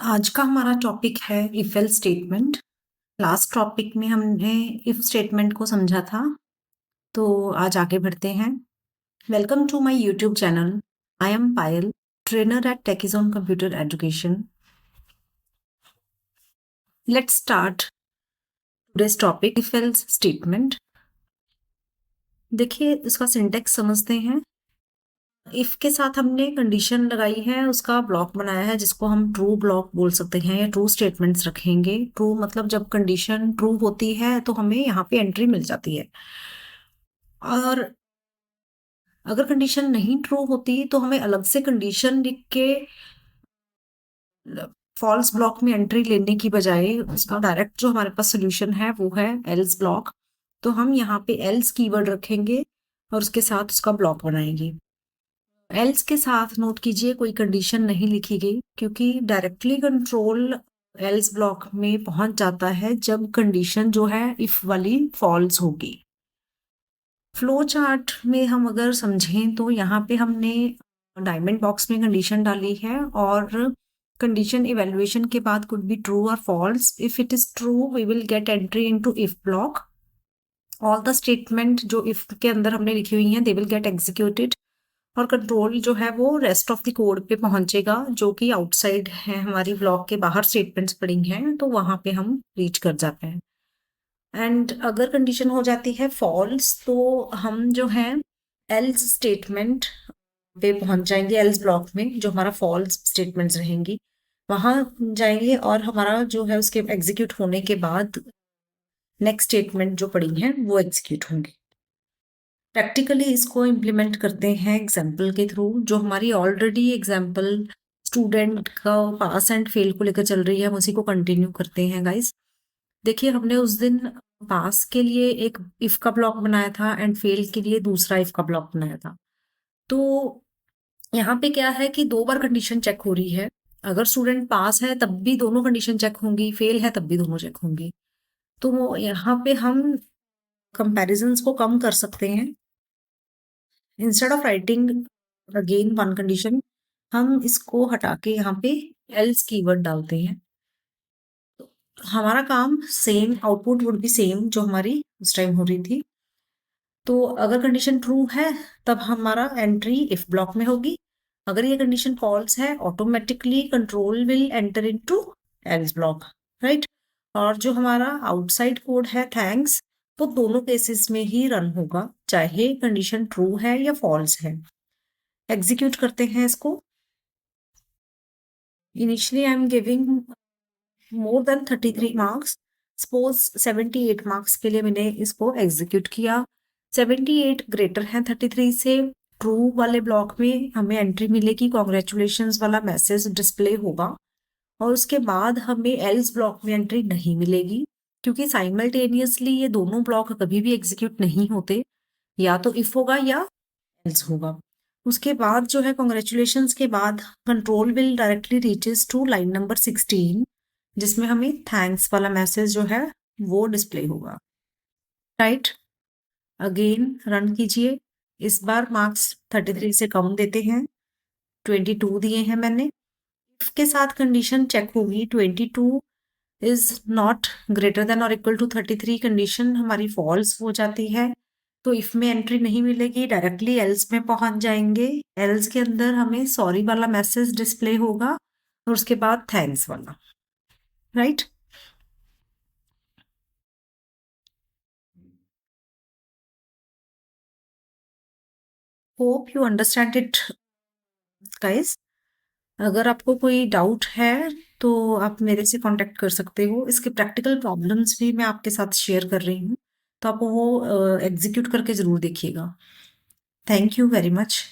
आज का हमारा टॉपिक है if else statement. Last topic में हमने इफ स्टेटमेंट को समझा था, तो आज आगे बढ़ते हैं। Welcome to my YouTube channel. I am Payal, trainer at Techizon computer education. Let's start today's topic if else statement. देखिए, इसका सिंटेक्स समझते हैं। इफ के साथ हमने कंडीशन लगाई है, उसका ब्लॉक बनाया है जिसको हम ट्रू ब्लॉक बोल सकते हैं या ट्रू स्टेटमेंट्स रखेंगे। ट्रू मतलब जब कंडीशन ट्रू होती है तो हमें यहाँ पे एंट्री मिल जाती है, और अगर कंडीशन नहीं ट्रू होती तो हमें अलग से कंडीशन लिख के फॉल्स ब्लॉक में एंट्री लेने की बजाय उसका डायरेक्ट जो हमारे पास सोल्यूशन है वो है एल्स ब्लॉक। तो हम यहाँ पे एल्स कीवर्ड रखेंगे और उसके साथ उसका ब्लॉक बनाएंगे। एल्स के साथ नोट कीजिए कोई कंडीशन नहीं लिखी गई, क्योंकि डायरेक्टली कंट्रोल एल्स ब्लॉक में पहुंच जाता है जब कंडीशन जो है इफ वाली फॉल्स होगी। फ्लो चार्ट में हम अगर समझें तो यहाँ पे हमने डायमंड बॉक्स में कंडीशन डाली है, और कंडीशन इवेल्युएशन के बाद कुड बी ट्रू और false. If it is true we will get entry into if block. All the statement जो इफ के अंदर हमने लिखी हुई हैं दे विल गेट एग्जीक्यूटेड, और कंट्रोल जो है वो रेस्ट ऑफ द कोड पे पहुंचेगा जो कि आउटसाइड है, हमारी ब्लॉक के बाहर स्टेटमेंट्स पड़ी हैं, तो वहां पे हम रीच कर जाते हैं। एंड अगर कंडीशन हो जाती है फॉल्स तो हम जो है एल्स स्टेटमेंट पे पहुंच जाएंगे। एल्स ब्लॉक में जो हमारा फॉल्स स्टेटमेंट्स रहेंगी वहां जाएंगे, और हमारा जो है उसके एग्जीक्यूट होने के बाद नेक्स्ट स्टेटमेंट जो पड़ी हैं वो एग्जीक्यूट होंगी। प्रैक्टिकली इसको इम्प्लीमेंट करते हैं एग्जाम्पल के थ्रू। जो हमारी ऑलरेडी एग्जाम्पल स्टूडेंट का पास एंड फेल को लेकर चल रही है, हम उसी को कंटिन्यू करते हैं गाइस। देखिए, हमने उस दिन पास के लिए एक इफ का ब्लॉक बनाया था एंड फेल के लिए दूसरा इफ का ब्लॉक बनाया था। तो यहाँ पे क्या है कि 2 बार कंडीशन चेक हो रही है। अगर स्टूडेंट पास है तब भी दोनों कंडीशन चेक होंगी, फेल है तब भी दोनों चेक होंगी। तो वो यहाँ पे हम कंपैरिजंस को कम कर सकते हैं। Instead of writing again one condition, हम इसको हटा के यहाँ पे एल्स कीवर्ड डालते हैं। हमारा काम same, output would be same जो हमारी उस टाइम हो रही थी। तो अगर कंडीशन ट्रू है तब हमारा एंट्री इफ ब्लॉक में होगी। अगर ये कंडीशन फॉल्स है automatically control will enter into else block, right. और जो हमारा आउटसाइड कोड है थैंक्स, वो दोनों केसेस में ही रन होगा, चाहे कंडीशन ट्रू है या फॉल्स है। एग्जीक्यूट करते हैं इसको। Initially I am giving more than 33 marks. Suppose 78 marks के लिए मैंने इसको एग्जीक्यूट किया। 78 ग्रेटर है 33 से। ट्रू वाले ब्लॉक में हमें एंट्री मिलेगी, कॉन्ग्रेचुलेशंस वाला मैसेज डिस्प्ले होगा, और उसके बाद हमें एल्स ब्लॉक में एंट्री नहीं मिलेगी, क्योंकि साइमल्टेनियसली ये दोनों ब्लॉक कभी भी एग्जीक्यूट नहीं होते, या तो इफ होगा या एल्स होगा। उसके बाद जो है कॉन्ग्रेचुलेशंस के बाद control will directly reaches to line number 16, जिसमें हमें थैंक्स वाला मैसेज जो है वो डिस्प्ले होगा, राइट। अगेन रन कीजिए। इस बार मार्क्स 33 से कम देते हैं, 22 दिए हैं मैंने। इफ के साथ कंडीशन चेक होगी, 22 इज नॉट ग्रेटर देन और इक्वल टू 33, कंडीशन हमारी फॉल्स हो जाती है, तो इफ में एंट्री नहीं मिलेगी, डायरेक्टली एल्स में पहुंच जाएंगे। एल्स के अंदर हमें सॉरी वाला मैसेज डिस्प्ले होगा और उसके बाद थैंक्स वाला, right. Hope you understand it guys. अगर आपको कोई डाउट है तो आप मेरे से कांटेक्ट कर सकते हो। इसके प्रैक्टिकल प्रॉब्लम्स भी मैं आपके साथ शेयर कर रही हूँ, तो आप वो एग्जीक्यूट करके ज़रूर देखिएगा। Thank you very much.